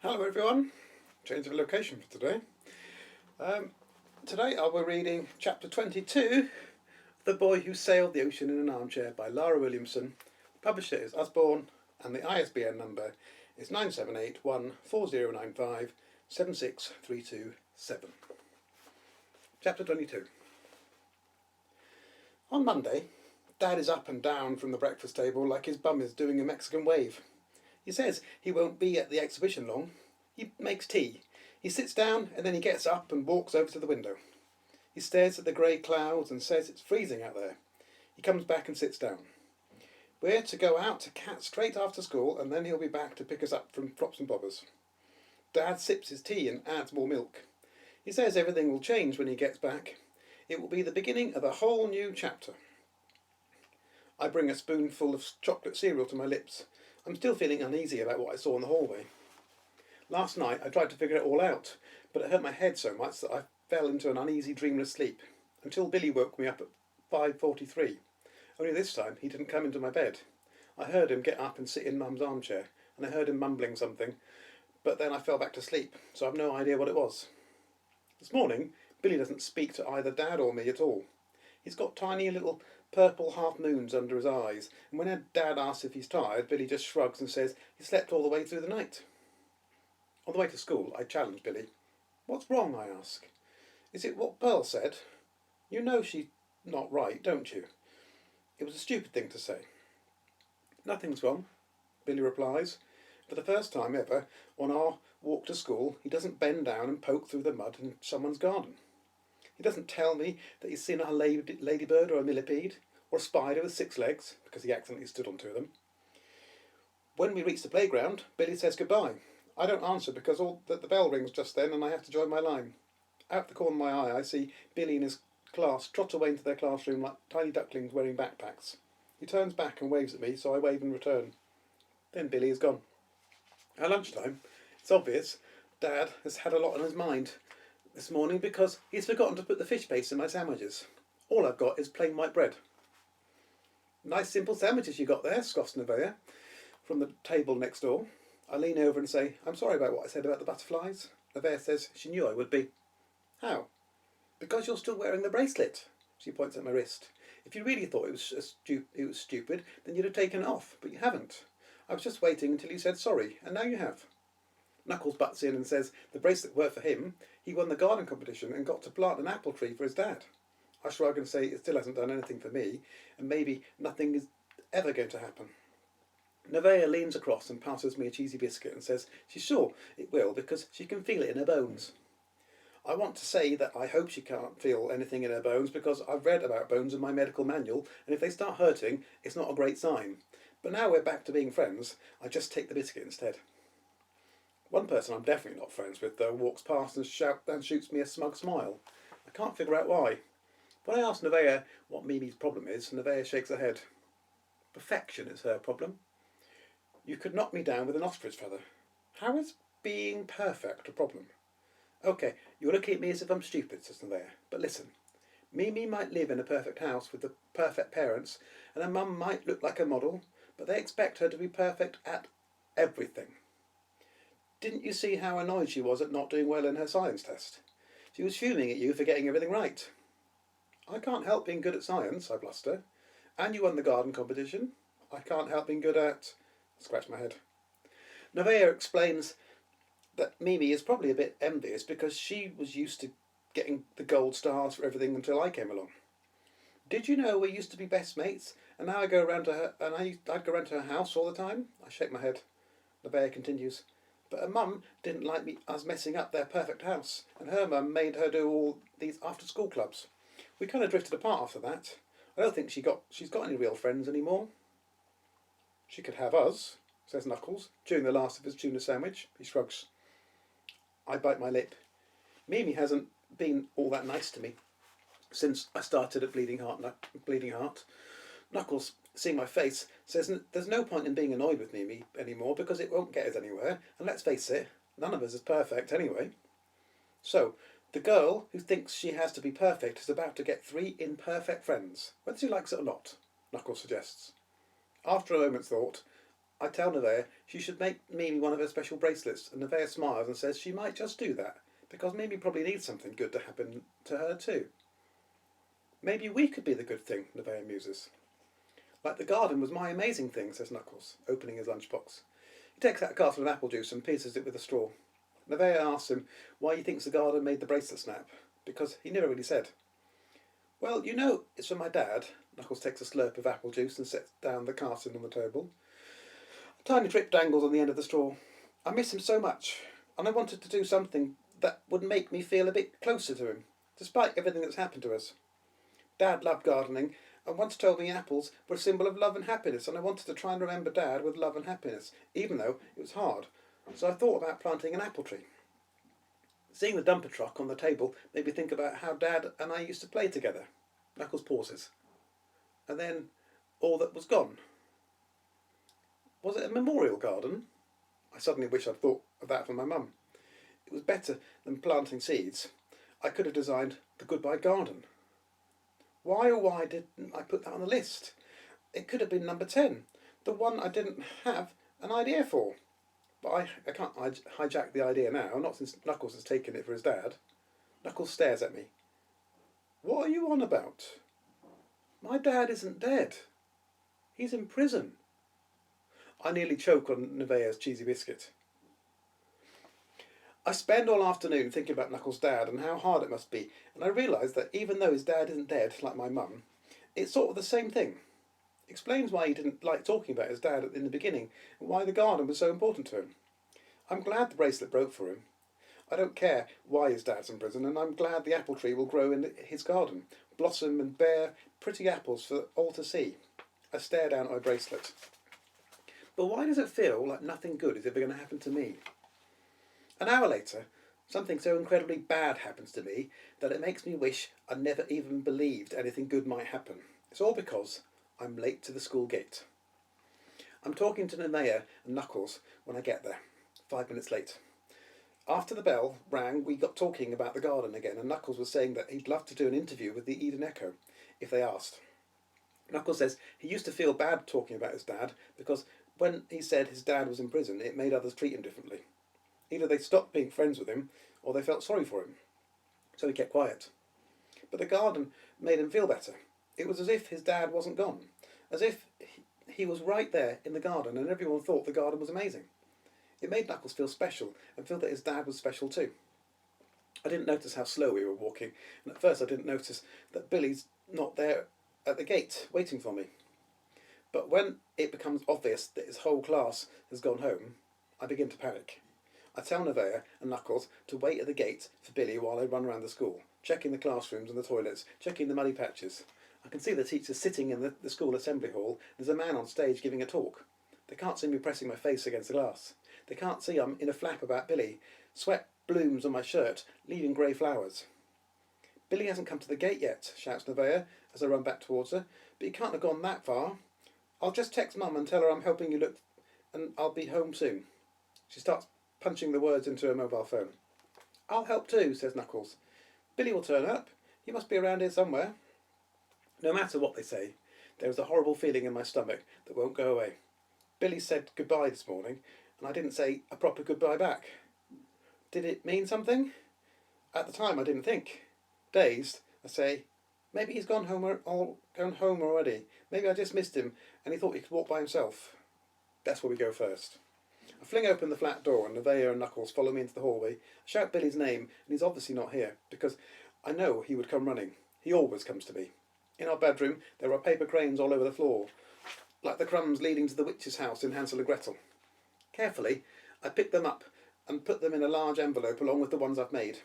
Hello everyone, change of location for today. Today I'll be reading chapter 22, The Boy Who Sailed the Ocean in an Armchair by Lara Williamson. The publisher is Usborne and the ISBN number is 97814095 Chapter 22. On Monday, Dad is up and down from the breakfast table like his bum is doing a Mexican wave. He says he won't be at the exhibition long. He makes tea. He sits down and then he gets up and walks over to the window. He stares at the grey clouds and says it's freezing out there. He comes back and sits down. We're to go out to Cat straight after school and then he'll be back to pick us up from Flops and Bobbers. Dad sips his tea and adds more milk. He says everything will change when he gets back. It will be the beginning of a whole new chapter. I bring a spoonful of chocolate cereal to my lips. I'm still feeling uneasy about what I saw in the hallway. Last night I tried to figure it all out, but it hurt my head so much that I fell into an uneasy, dreamless sleep, until Billy woke me up at 5:43. Only this time he didn't come into my bed. I heard him get up and sit in Mum's armchair, and I heard him mumbling something, but then I fell back to sleep, so I've no idea what it was. This morning, Billy doesn't speak to either Dad or me at all. He's got tiny little purple half-moons under his eyes, and when Dad asks if he's tired, Billy just shrugs and says he slept all the way through the night. On the way to school, I challenge Billy. "What's wrong?" I ask. "Is it what Pearl said? You know she's not right, don't you?" It was a stupid thing to say. "Nothing's wrong," Billy replies. For the first time ever, on our walk to school, he doesn't bend down and poke through the mud in someone's garden. He doesn't tell me that he's seen a ladybird or a millipede, or a spider with 6 legs, because he accidentally stood on 2 of them. When we reach the playground, Billy says goodbye. I don't answer because the bell rings just then and I have to join my line. Out the corner of my eye, I see Billy and his class trot away into their classroom like tiny ducklings wearing backpacks. He turns back and waves at me, so I wave in return. Then Billy is gone. At lunchtime, it's obvious Dad has had a lot on his mind this morning because he's forgotten to put the fish paste in my sandwiches. All I've got is plain white bread. "Nice simple sandwiches you got there," scoffs Nevaeh from the table next door. I lean over and say, "I'm sorry about what I said about the butterflies." Nevaeh says she knew I would be. "How?" "Because you're still wearing the bracelet." She points at my wrist. "If you really thought it was stupid, then you'd have taken it off, but you haven't. I was just waiting until you said sorry, and now you have." Knuckles butts in and says the bracelet worked for him. He won the garden competition and got to plant an apple tree for his dad. I shrug and say it still hasn't done anything for me, and maybe nothing is ever going to happen. Nevaeh leans across and passes me a cheesy biscuit and says she's sure it will because she can feel it in her bones. I want to say that I hope she can't feel anything in her bones because I've read about bones in my medical manual, and if they start hurting, it's not a great sign. But now we're back to being friends, I just take the biscuit instead. One person I'm definitely not friends with, though, walks past and shoots me a smug smile. I can't figure out why. When I ask Nevaeh what Mimi's problem is, Nevaeh shakes her head. Perfection is her problem. You could knock me down with an ostrich feather. How is being perfect a problem? Okay, you're looking at me as if I'm stupid, says Nevaeh, but listen. Mimi might live in a perfect house with the perfect parents, and her mum might look like a model, but they expect her to be perfect at everything. Didn't you see how annoyed she was at not doing well in her science test? She was fuming at you for getting everything right. I can't help being good at science, I bluster. And you won the garden competition. I can't help being good at... Scratch my head. Nevaeh explains that Mimi is probably a bit envious because she was used to getting the gold stars for everything until I came along. Did you know we used to be best mates, and now I go around to her, and I'd go around to her house all the time? I shake my head. Nevaeh continues. But her mum didn't like us messing up their perfect house, and her mum made her do all these after-school clubs. We kind of drifted apart after that. I don't think she's got any real friends anymore. She could have us, says Knuckles, chewing the last of his tuna sandwich. He shrugs. I bite my lip. Mimi hasn't been all that nice to me since I started at Bleeding Heart. Knuckles, seeing my face, says there's no point in being annoyed with Mimi anymore because it won't get us anywhere, and let's face it, none of us is perfect anyway. So, the girl who thinks she has to be perfect is about to get 3 imperfect friends, whether she likes it or not, Knuckles suggests. After a moment's thought, I tell Nevaeh she should make Mimi one of her special bracelets, and Nevaeh smiles and says she might just do that, because Mimi probably needs something good to happen to her too. Maybe we could be the good thing, Nevaeh muses. Like the garden was my amazing thing, says Knuckles, opening his lunchbox. He takes out a carton of apple juice and pierces it with a straw. Nevaeh asks him why he thinks the garden made the bracelet snap, because he never really said. Well, you know, it's from my dad. Knuckles takes a slurp of apple juice and sets down the carton on the table. A tiny drip dangles on the end of the straw. I miss him so much, and I wanted to do something that would make me feel a bit closer to him, despite everything that's happened to us. Dad loved gardening, and once told me apples were a symbol of love and happiness, and I wanted to try and remember Dad with love and happiness, even though it was hard. So I thought about planting an apple tree. Seeing the dumper truck on the table made me think about how Dad and I used to play together. Knuckles pauses. And then all that was gone. Was it a memorial garden? I suddenly wish I'd thought of that for my mum. It was better than planting seeds. I could have designed the goodbye garden. Why oh why didn't I put that on the list? It could have been number 10, the one I didn't have an idea for. But I can't hijack the idea now, not since Knuckles has taken it for his dad. Knuckles stares at me. What are you on about? My dad isn't dead. He's in prison. I nearly choke on Nevaeh's cheesy biscuit. I spend all afternoon thinking about Knuckles' dad and how hard it must be, and I realise that even though his dad isn't dead, like my mum, it's sort of the same thing. Explains why he didn't like talking about his dad in the beginning, and why the garden was so important to him. I'm glad the bracelet broke for him. I don't care why his dad's in prison, and I'm glad the apple tree will grow in his garden, blossom and bear pretty apples for all to see. I stare down at my bracelet. But why does it feel like nothing good is ever going to happen to me? An hour later, something so incredibly bad happens to me that it makes me wish I never even believed anything good might happen. It's all because I'm late to the school gate. I'm talking to Nevaeh and Knuckles when I get there, 5 minutes late. After the bell rang, we got talking about the garden again, and Knuckles was saying that he'd love to do an interview with the Eden Echo, if they asked. Knuckles says he used to feel bad talking about his dad, because when he said his dad was in prison, it made others treat him differently. Either they stopped being friends with him, or they felt sorry for him. So he kept quiet. But the garden made him feel better. It was as if his dad wasn't gone. As if he was right there in the garden, and everyone thought the garden was amazing. It made Knuckles feel special, and feel that his dad was special too. I didn't notice how slow we were walking, and at first I didn't notice that Billy's not there at the gate, waiting for me. But when it becomes obvious that his whole class has gone home, I begin to panic. I tell Nevaeh and Knuckles to wait at the gate for Billy while I run around the school, checking the classrooms and the toilets, checking the muddy patches. I can see the teachers sitting in the school assembly hall. There's a man on stage giving a talk. They can't see me pressing my face against the glass. They can't see I'm in a flap about Billy. Sweat blooms on my shirt, leaving grey flowers. Billy hasn't come to the gate yet, shouts Nevaeh as I run back towards her, but he can't have gone that far. I'll just text Mum and tell her I'm helping you look, and I'll be home soon. She starts punching the words into her mobile phone. I'll help too, says Knuckles. Billy will turn up. He must be around here somewhere. No matter what they say, there is a horrible feeling in my stomach that won't go away. Billy said goodbye this morning, and I didn't say a proper goodbye back. Did it mean something? At the time I didn't think. Dazed, I say, maybe he's gone home already. Maybe I just missed him and he thought he could walk by himself. That's where we go first. I fling open the flat door and Nevaeh and Knuckles follow me into the hallway. I shout Billy's name, and he's obviously not here, because I know he would come running. He always comes to me. In our bedroom there are paper cranes all over the floor, like the crumbs leading to the witch's house in Hansel and Gretel. Carefully, I pick them up and put them in a large envelope along with the ones I've made.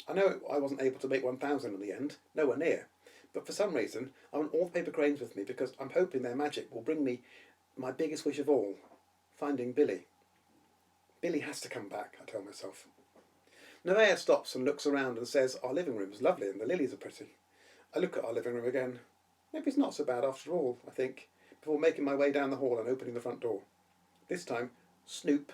I know I wasn't able to make 1,000 in the end, nowhere near, but for some reason I want all the paper cranes with me because I'm hoping their magic will bring me my biggest wish of all, finding Billy. Billy has to come back, I tell myself. Nevaeh stops and looks around and says our living room is lovely and the lilies are pretty. I look at our living room again. Maybe it's not so bad after all, I think, before making my way down the hall and opening the front door. This time, Snoop,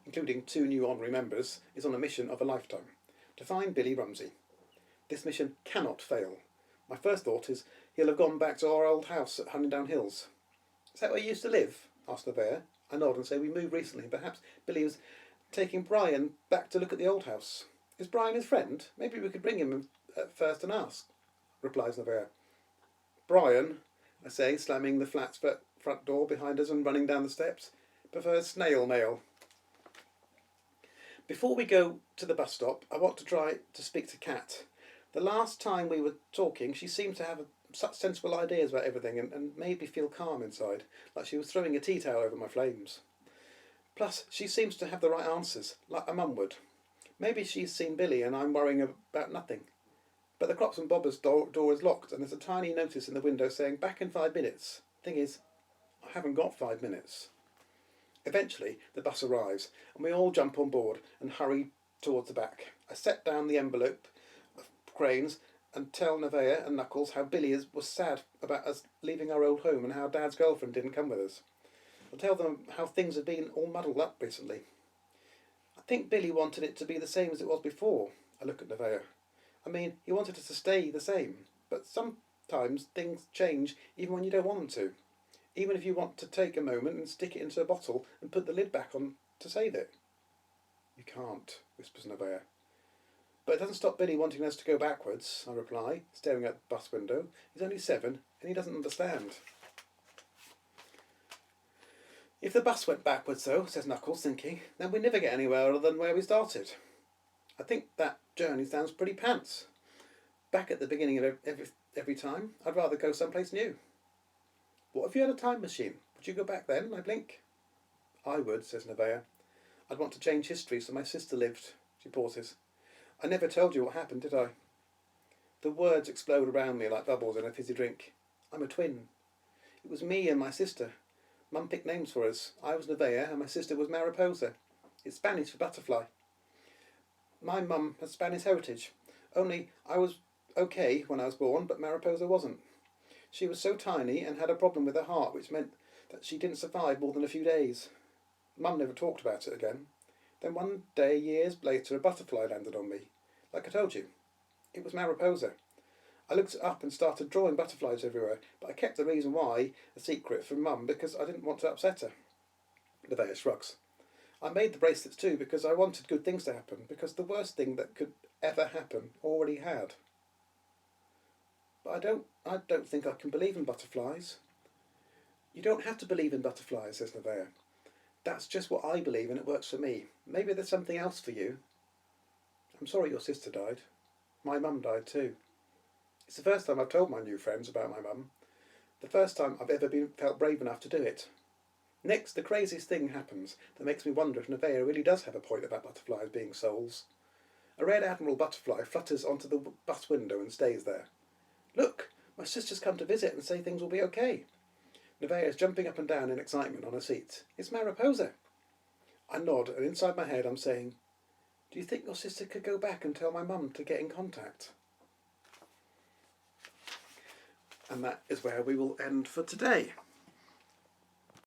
including 2 new honorary members, is on a mission of a lifetime, to find Billy Rumsey. This mission cannot fail. My first thought is he'll have gone back to our old house at Huntingdown Hills. Is that where you used to live? Asked Nevaeh. I nod and say we moved recently. Perhaps Billy was taking Brian back to look at the old house. Is Brian his friend? Maybe we could bring him at first and ask, replies Nevaeh. Brian, I say, slamming the flat front door behind us and running down the steps, prefers snail mail. Before we go to the bus stop, I want to try to speak to Kat. The last time we were talking, she seemed to have such sensible ideas about everything and made me feel calm inside, like she was throwing a tea towel over my flames. Plus, she seems to have the right answers, like a mum would. Maybe she's seen Billy and I'm worrying about nothing. But the Crops and Bobbers door is locked and there's a tiny notice in the window saying back in 5 minutes. Thing is, I haven't got 5 minutes. Eventually, the bus arrives and we all jump on board and hurry towards the back. I set down the envelope of cranes and tell Nevaeh and Knuckles how Billy was sad about us leaving our old home and how Dad's girlfriend didn't come with us. I'll tell them how things have been all muddled up recently. I think Billy wanted it to be the same as it was before. I look at Nevaeh. I mean, he wanted us to stay the same, but sometimes things change even when you don't want them to. Even if you want to take a moment and stick it into a bottle and put the lid back on to save it. You can't, whispers Nevaeh. But it doesn't stop Billy wanting us to go backwards, I reply, staring at the bus window. He's only 7 and he doesn't understand. If the bus went backwards though, says Knuckles, thinking, then we'd never get anywhere other than where we started. I think that journey sounds pretty pants. Back at the beginning of every time, I'd rather go someplace new. What if you had a time machine? Would you go back then? I blink. I would, says Nevaeh. I'd want to change history so my sister lived. She pauses. I never told you what happened, did I? The words explode around me like bubbles in a fizzy drink. I'm a twin. It was me and my sister. Mum picked names for us. I was Nevaeh and my sister was Mariposa. It's Spanish for butterfly. My mum has Spanish heritage. Only I was okay when I was born, but Mariposa wasn't. She was so tiny and had a problem with her heart, which meant that she didn't survive more than a few days. Mum never talked about it again. Then one day, years later, a butterfly landed on me. Like I told you, it was Mariposa. I looked it up and started drawing butterflies everywhere, but I kept the reason why a secret from Mum because I didn't want to upset her. Nevaeh shrugs. I made the bracelets too because I wanted good things to happen, because the worst thing that could ever happen already had. But I don't think I can believe in butterflies. You don't have to believe in butterflies, says Nevaeh. That's just what I believe and it works for me. Maybe there's something else for you. I'm sorry your sister died. My mum died too. It's the first time I've told my new friends about my mum. The first time I've ever felt brave enough to do it. Next, the craziest thing happens that makes me wonder if Nevaeh really does have a point about butterflies being souls. A red admiral butterfly flutters onto the bus window and stays there. Look, my sister's come to visit and say things will be okay. Nevaeh is jumping up and down in excitement on her seat. It's Mariposa. I nod and inside my head I'm saying, do you think your sister could go back and tell my mum to get in contact? And that is where we will end for today.